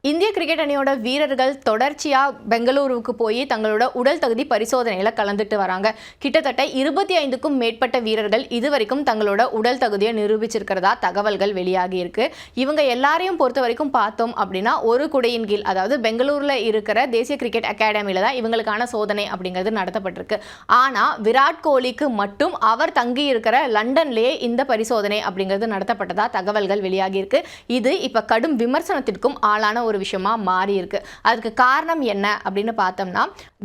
இந்திய கிரிக்கெட் அணியோட வீரர்கள் தொடர்ச்சியாக பெங்களூருவுக்கு போய் தங்களோட உடல் தகுதி பரிசோதனையில் கலந்துட்டு வராங்க. கிட்டத்தட்ட 25க்கும் மேற்பட்ட வீரர்கள் இதுவரைக்கும் தங்களோட உடல் தகுதியை நிரூபிச்சிருக்கிறதா தகவல்கள் வெளியாகி இருக்கு. இவங்க எல்லாரையும் பொறுத்த வரைக்கும் பார்த்தோம் அப்படின்னா ஒரு குடையின் கீழ், அதாவது பெங்களூரில் இருக்கிற தேசிய கிரிக்கெட் அகாடமியில் தான் இவங்களுக்கான சோதனை அப்படிங்கிறது நடத்தப்பட்டிருக்கு. ஆனால் விராட் கோலிக்கு மட்டும் அவர் தங்கி இருக்கிற லண்டன்லேயே இந்த பரிசோதனை அப்படிங்கிறது நடத்தப்பட்டதா தகவல்கள் வெளியாகி இருக்கு. இது இப்போ கடும் விமர்சனத்திற்கும் ஆளான ஒரு விஷயமா மாறி இருக்கு. அதுக்கு காரணம் என்ன அப்படின்னு பார்த்தோம்னா,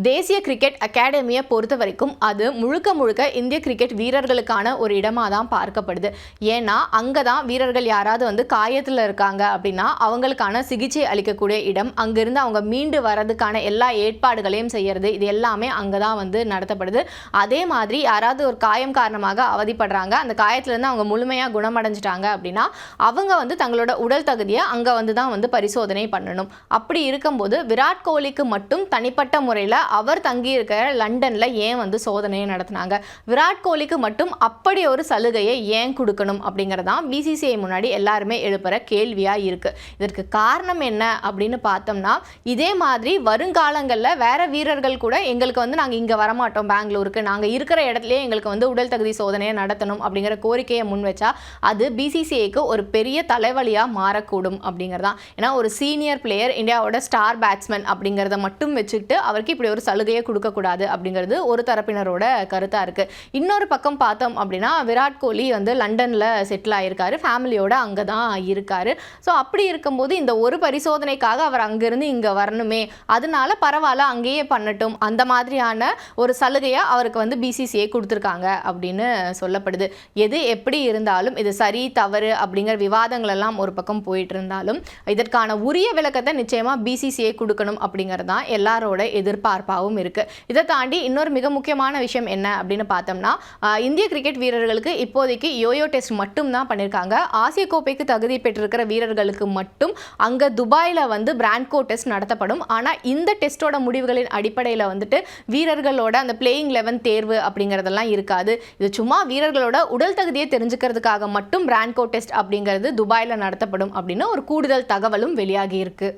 தேசிய கிரிக்கெட் அகாடமியை பொறுத்த வரைக்கும் அது முழுக்க முழுக்க இந்திய கிரிக்கெட் வீரர்களுக்கான ஒரு இடமா தான் பார்க்கப்படுது. ஏன்னா அங்கதான் வீரர்கள் யாராவது காயத்தில் இருக்காங்க அப்படின்னா அவங்களுக்கான சிகிச்சை அளிக்கக்கூடிய இடம், அங்கிருந்து அவங்க மீண்டு வர்றதுக்கான எல்லா ஏற்பாடுகளையும் செய்யறது, இது எல்லாமே அங்கதான் நடத்தப்படுது. அதே மாதிரி யாராவது ஒரு காயம் காரணமாக அவதிப்படுறாங்க, அந்த காயத்திலிருந்து அவங்க முழுமையா குணமடைஞ்சிட்டாங்க அப்படின்னா அவங்க தங்களோட உடல் தகுதியை அங்க தான் பரிசோதனை பண்ணணும். அப்படி இருக்கும்போது விராட் கோலிக்கு மட்டும் தனிப்பட்ட முறையில் அவர் தங்கி இருக்கிற லண்டன்ல ஏன் சோதனையை நடத்தினாங்க, விராட் கோலிக்கு மட்டும் அப்படி ஒரு சலுகையை ஏன் கொடுக்கணும் அப்படிங்கறதான் பிசிசிஐ முன்னாடி எல்லாருமே எழுப்புற கேள்வியா இருக்கு. இதற்கு காரணம் என்ன அப்படின்னு பார்த்தோம்னா, இதே மாதிரி வருங்காலங்களில் வேற வீரர்கள் கூட எங்களுக்கு நாங்கள் இங்கே வரமாட்டோம், பெங்களூருக்கு நாங்கள் இருக்கிற இடத்துலயே எங்களுக்கு உடல் தகுதி சோதனையை நடத்தணும் அப்படிங்கிற கோரிக்கையை முன் வச்சா அது பிசிசிஐக்கு ஒரு பெரிய தலைவலியா மாறக்கூடும் அப்படிங்கிறதான். ஏன்னா ஒரு சீனியர் பிளேயர், இந்தியாவோட ஸ்டார் பேட்ஸ்மேன் அப்படிங்கிறத மட்டும் வச்சுக்கிட்டு அவருக்கு இப்படி ஒரு சலுகையை கொடுக்கக்கூடாது அப்படிங்கிறது ஒரு தரப்பினரோட கருத்தாக இருக்குது. இன்னொரு பக்கம் பார்த்தோம் அப்படின்னா விராட் கோலி லண்டனில் செட்டில் ஆகியிருக்காரு, ஃபேமிலியோட அங்கே தான் இருக்காரு. ஸோ அப்படி இருக்கும்போது இந்த ஒரு பரிசோதனைக்காக அவர் அங்கேருந்து இங்கே வரணுமே, அதனால பரவாயில்ல அங்கேயே பண்ணட்டும், அந்த மாதிரியான ஒரு சலுகையை அவருக்கு பிசிசிஐ கொடுத்துருக்காங்க அப்படின்னு சொல்லப்படுது. எது எப்படி இருந்தாலும் இது சரி தவறு அப்படிங்கிற விவாதங்கள் எல்லாம் ஒரு பக்கம் போயிட்டு இருந்தாலும் இதற்கான உரிய விளக்கத்தை நிச்சயமா பிசிசிஐ கொடுக்கணும் அப்படிங்கிறது தான் எல்லாரோட எதிர்பார்ப்பாகவும் இருக்கு. இதை தாண்டி இன்னொரு மிக முக்கியமான விஷயம் என்ன அப்படின்னு பார்த்தோம்னா, இந்திய கிரிக்கெட் வீரர்களுக்கு இப்போதைக்கு யோயோ டெஸ்ட் மட்டும் தான் பண்ணியிருக்காங்க. ஆசிய கோப்பைக்கு தகுதி பெற்றிருக்கிற வீரர்களுக்கு மட்டும் அங்கே துபாயில் பிராண்ட்கோ டெஸ்ட் நடத்தப்படும். ஆனால் இந்த டெஸ்டோட முடிவுகளின் அடிப்படையில் வீரர்களோட அந்த பிளேயிங் 11 தேர்வு அப்படிங்கிறதெல்லாம் இருக்காது. இது சும்மா வீரர்களோட உடல் தகுதியை தெரிஞ்சுக்கிறதுக்காக மட்டும் பிராண்ட்கோ டெஸ்ட் அப்படிங்கிறது துபாயில் நடத்தப்படும் அப்படின்னு ஒரு கூடுதல் தகவலும் வெளியாகி இருக்கு.